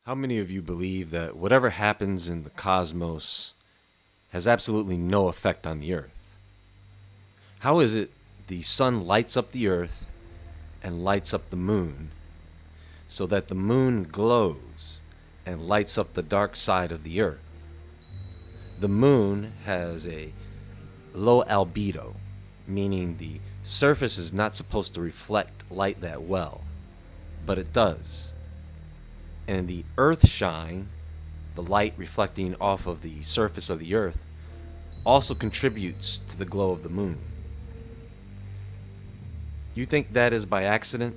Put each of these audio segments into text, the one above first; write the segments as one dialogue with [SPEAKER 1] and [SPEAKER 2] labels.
[SPEAKER 1] How many of you believe that whatever happens in the cosmos has absolutely no effect on the Earth? How is it the sun lights up the Earth and lights up the moon so that the moon glows and lights up the dark side of the Earth? The moon has a low albedo, meaning the surface is not supposed to reflect light that well, but it does. And the earth shine, the light reflecting off of the surface of the earth, also contributes to the glow of the moon. You think that is by accident?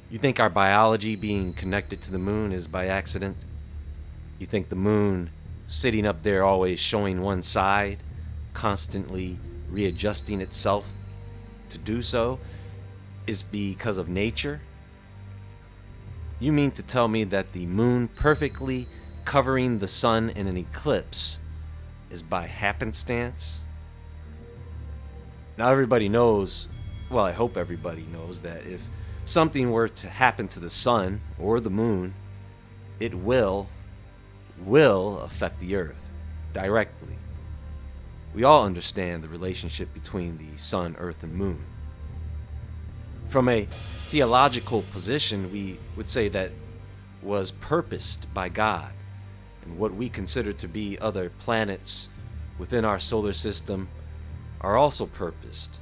[SPEAKER 1] You think our biology being connected to the moon is by accident? You think the moon sitting up there always showing one side, constantly readjusting itself to do so, is because of nature? You mean to tell me that the moon perfectly covering the sun in an eclipse is by happenstance? Now everybody knows, well, I hope everybody knows that if something were to happen to the sun or the moon, it will affect the earth directly. We all understand the relationship between the sun, earth, and moon. From a theological position, we would say that was purposed by God, and what we consider to be other planets within our solar system are also purposed.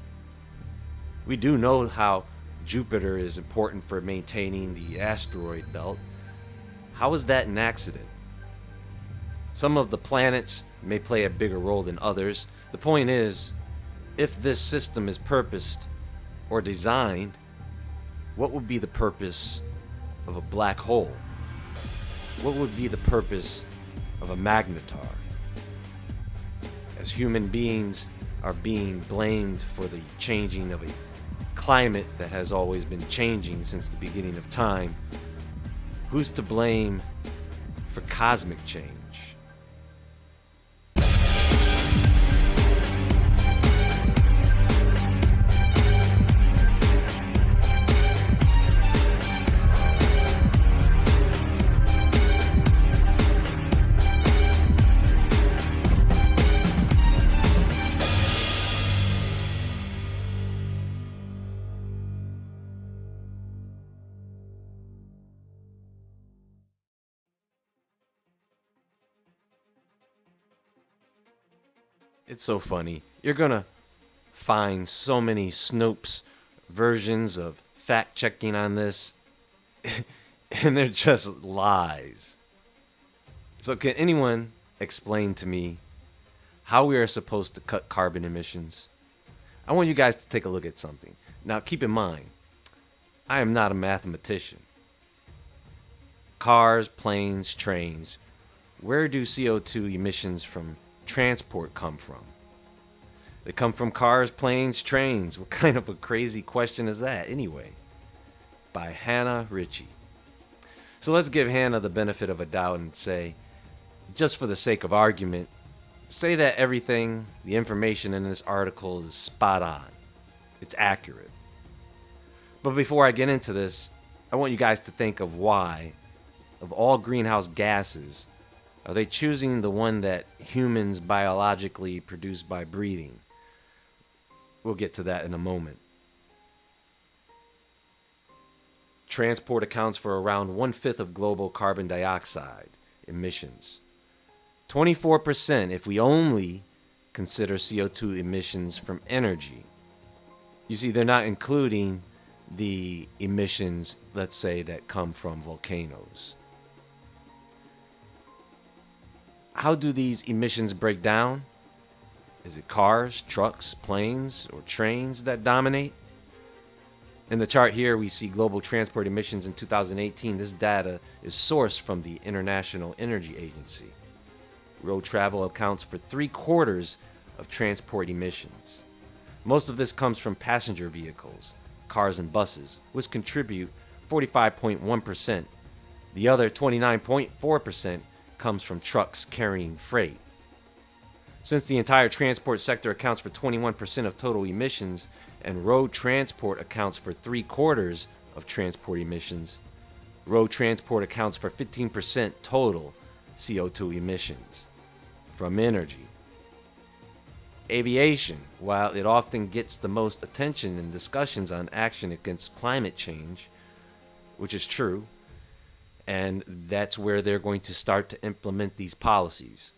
[SPEAKER 1] We do know how Jupiter is important for maintaining the asteroid belt. How is that an accident? Some of the planets may play a bigger role than others. The point is, if this system is purposed or designed, what would be the purpose of a black hole? What would be the purpose of a magnetar? As human beings are being blamed for the changing of a climate that has always been changing since the beginning of time, who's to blame for cosmic change? It's so funny. You're gonna find so many Snopes versions of fact checking on this, and they're just lies. So, can anyone explain to me how we are supposed to cut carbon emissions? I want you guys to take a look at something. Now, keep in mind, I am not a mathematician. Cars, planes, trains. Where do CO2 emissions from transport come from? They come from cars, planes, trains. What kind of a crazy question is that anyway? By Hannah Ritchie. So let's give Hannah the benefit of a doubt and say, just for the sake of argument, say that everything, the information in this article is spot on. It's accurate. But before I get into this, I want you guys to think of why, of all greenhouse gases, are they choosing the one that humans biologically produce by breathing? We'll get to that in a moment. Transport accounts for around 1/5 of global carbon dioxide emissions. 24% if we only consider CO2 emissions from energy. You see, they're not including the emissions, let's say, that come from volcanoes. How do these emissions break down? Is it cars, trucks, planes, or trains that dominate? In the chart here, we see global transport emissions in 2018. This data is sourced from the International Energy Agency. Road travel accounts for 3/4 of transport emissions. Most of this comes from passenger vehicles, cars and buses, which contribute 45.1%. The other 29.4% comes from trucks carrying freight. Since the entire transport sector accounts for 21% of total emissions and road transport accounts for 3/4 of transport emissions, Road transport accounts for 15% total CO2 emissions from energy. Aviation, while it often gets the most attention in discussions on action against climate change, which is true, and that's where they're going to start to implement these policies,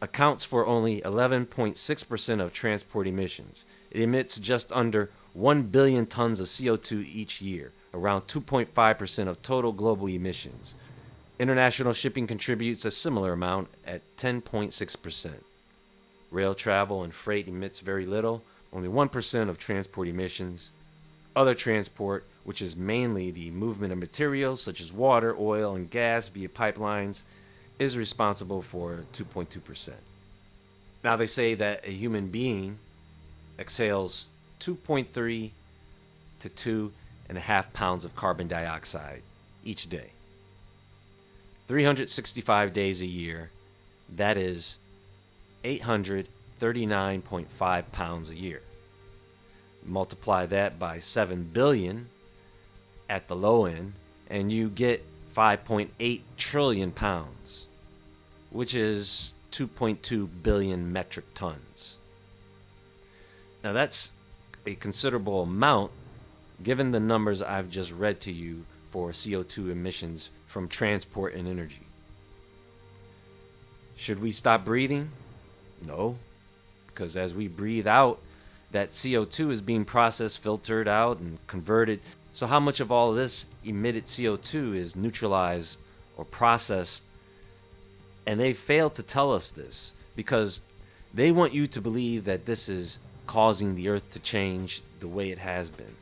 [SPEAKER 1] accounts for only 11.6% of transport emissions. It emits just under 1 billion tons of CO2 each year, around 2.5% of total global emissions. International shipping contributes a similar amount at 10.6%. Rail travel and freight emits very little, only 1% of transport emissions. Other transport, which is mainly the movement of materials such as water, oil, and gas via pipelines, is responsible for 2.2%. Now they say that a human being exhales 2.3 to 2.5 pounds of carbon dioxide each day. 365 days a year, that is 839.5 pounds a year. Multiply that by 7 billion at the low end, and you get 5.8 trillion pounds, which is 2.2 billion metric tons. Now that's a considerable amount given the numbers I've just read to you for CO2 emissions from transport and energy. Should we stop breathing? No, because as we breathe out, that CO2 is being processed, filtered out, and converted. So how much of all of this emitted CO2 is neutralized or processed? And they fail to tell us this because they want you to believe that this is causing the earth to change the way it has been.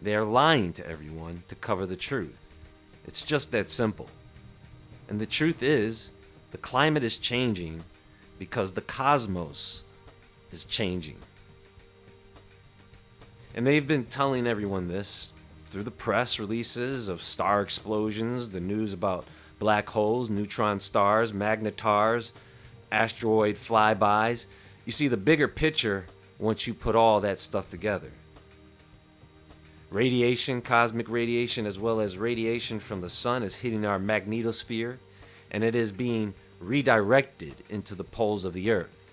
[SPEAKER 1] They are lying to everyone to cover the truth. It's just that simple. And the truth is, the climate is changing because the cosmos is changing. And they've been telling everyone this through the press releases of star explosions, the news about black holes, neutron stars, magnetars, asteroid flybys. You see the bigger picture once you put all that stuff together. Radiation, cosmic radiation, as well as radiation from the sun is hitting our magnetosphere, and it is being redirected into the poles of the earth.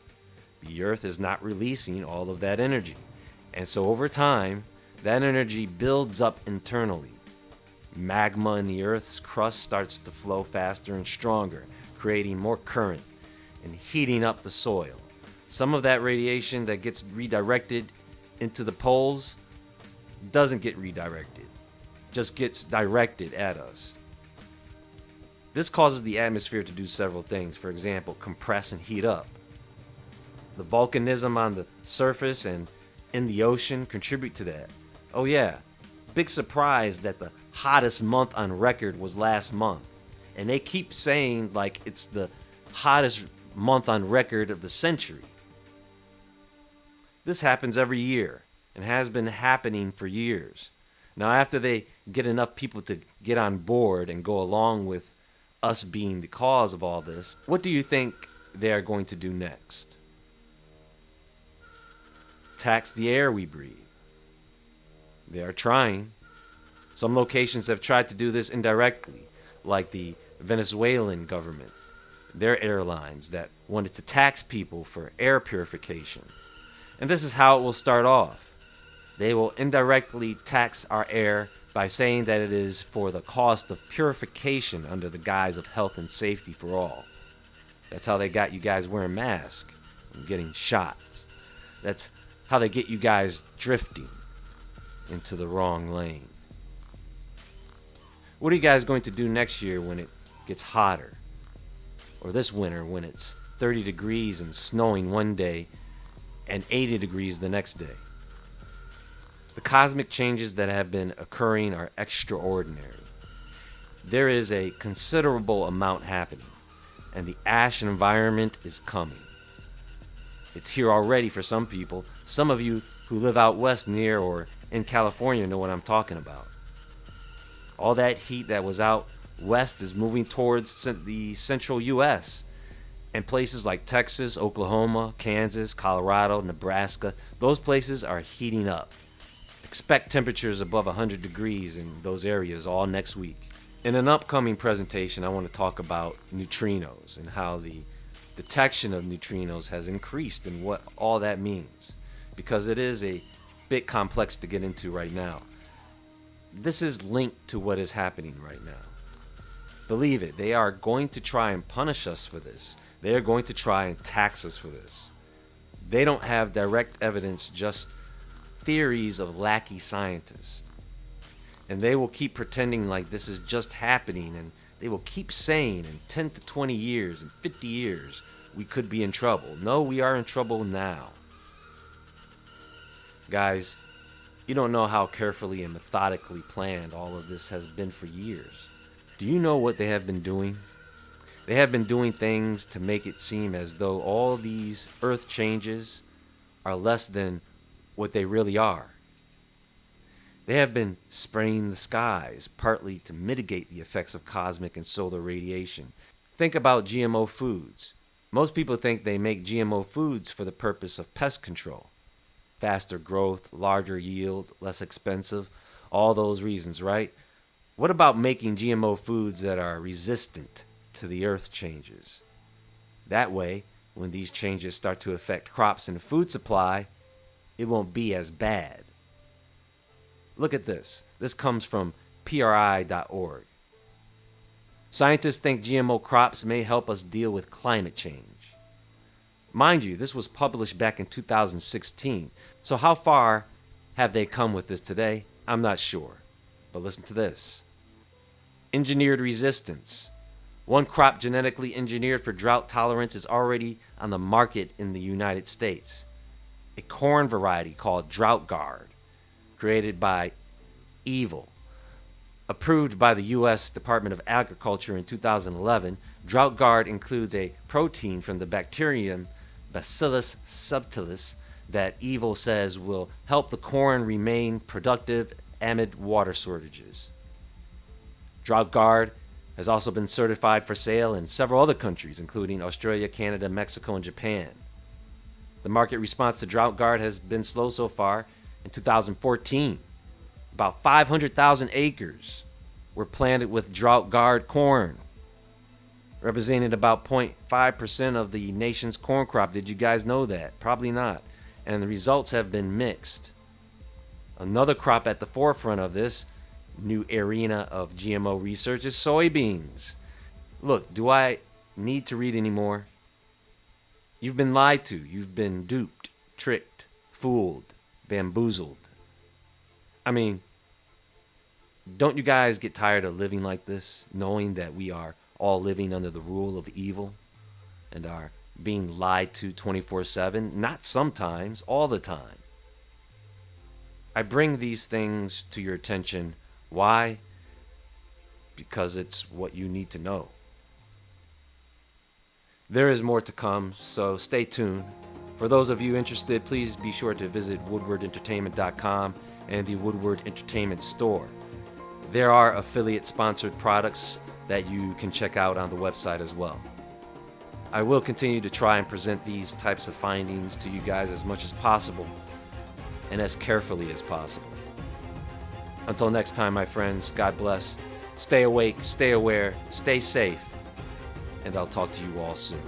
[SPEAKER 1] The earth is not releasing all of that energy. And so over time, that energy builds up internally. Magma in the earth's crust starts to flow faster and stronger, creating more current and heating up the soil. Some of that radiation that gets redirected into the poles doesn't get redirected, just gets directed at us. This causes the atmosphere to do several things. For example, compress and heat up. The volcanism on the surface and in the ocean contribute to that. Oh yeah, big surprise that the hottest month on record was last month. And they keep saying like it's the hottest month on record of the century. This happens every year and has been happening for years. Now after they get enough people to get on board and go along with us being the cause of all this, what do you think they are going to do next? Tax the air we breathe. They are trying. Some locations have tried to do this indirectly, like the Venezuelan government, their airlines that wanted to tax people for air purification. And this is how it will start off. They will indirectly tax our air by saying that it is for the cost of purification under the guise of health and safety for all. That's how they got you guys wearing masks and getting shots. That's how they get you guys drifting into the wrong lane. What are you guys going to do next year when it gets hotter? Or this winter when it's 30 degrees and snowing one day and 80 degrees the next day? The cosmic changes that have been occurring are extraordinary. There is a considerable amount happening, and the ash environment is coming. It's here already for some people. Some of you who live out west near or in California know what I'm talking about. All that heat that was out west is moving towards the central U.S. and places like Texas, Oklahoma, Kansas, Colorado, Nebraska. Those places are heating up. Expect temperatures above 100 degrees in those areas all next week. In an upcoming presentation, I want to talk about neutrinos and how the detection of neutrinos has increased and what all that means, because it is a bit complex to get into right now. This is linked to what is happening right now. Believe it, they are going to try and punish us for this. They are going to try and tax us for this. They don't have direct evidence, just theories of lackey scientists. And they will keep pretending like this is just happening, and they will keep saying in 10 to 20 years and 50 years we could be in trouble. No, we are in trouble now. Guys, you don't know how carefully and methodically planned all of this has been for years. Do you know what they have been doing? They have been doing things to make it seem as though all these earth changes are less than what they really are. They have been spraying the skies, partly to mitigate the effects of cosmic and solar radiation. Think about GMO foods. Most people think they make GMO foods for the purpose of pest control. Faster growth, larger yield, less expensive, all those reasons, right? What about making GMO foods that are resistant to the earth changes? That way, when these changes start to affect crops and the food supply, it won't be as bad. Look at this. This comes from PRI.org. Scientists think GMO crops may help us deal with climate change. Mind you, this was published back in 2016. So how far have they come with this today? I'm not sure. But listen to this. Engineered resistance. One crop genetically engineered for drought tolerance is already on the market in the United States. A corn variety called Drought Guard, created by Evil. Approved by the U.S. Department of Agriculture in 2011, Drought Guard includes a protein from the bacterium Bacillus subtilis that Evil says will help the corn remain productive amid water shortages. Drought Guard has also been certified for sale in several other countries, including Australia, Canada, Mexico, and Japan. The market response to Drought Guard has been slow so far. In 2014, about 500,000 acres were planted with Drought Guard corn, representing about 0.5% of the nation's corn crop. Did you guys know that? Probably not. And the results have been mixed. Another crop at the forefront of this new arena of GMO research is soybeans. Look, do I need to read any more? You've been lied to. You've been duped, tricked, fooled, bamboozled. I mean, don't you guys get tired of living like this, knowing that we are all living under the rule of evil and are being lied to 24/7? Not sometimes, all the time. I bring these things to your attention. Why? Because it's what you need to know. There is more to come, so stay tuned. For those of you interested, please be sure to visit woodwardentertainment.com and the Woodward Entertainment store. There are affiliate-sponsored products that you can check out on the website as well. I will continue to try and present these types of findings to you guys as much as possible and as carefully as possible. Until next time, my friends, God bless. Stay awake, stay aware, stay safe, and I'll talk to you all soon.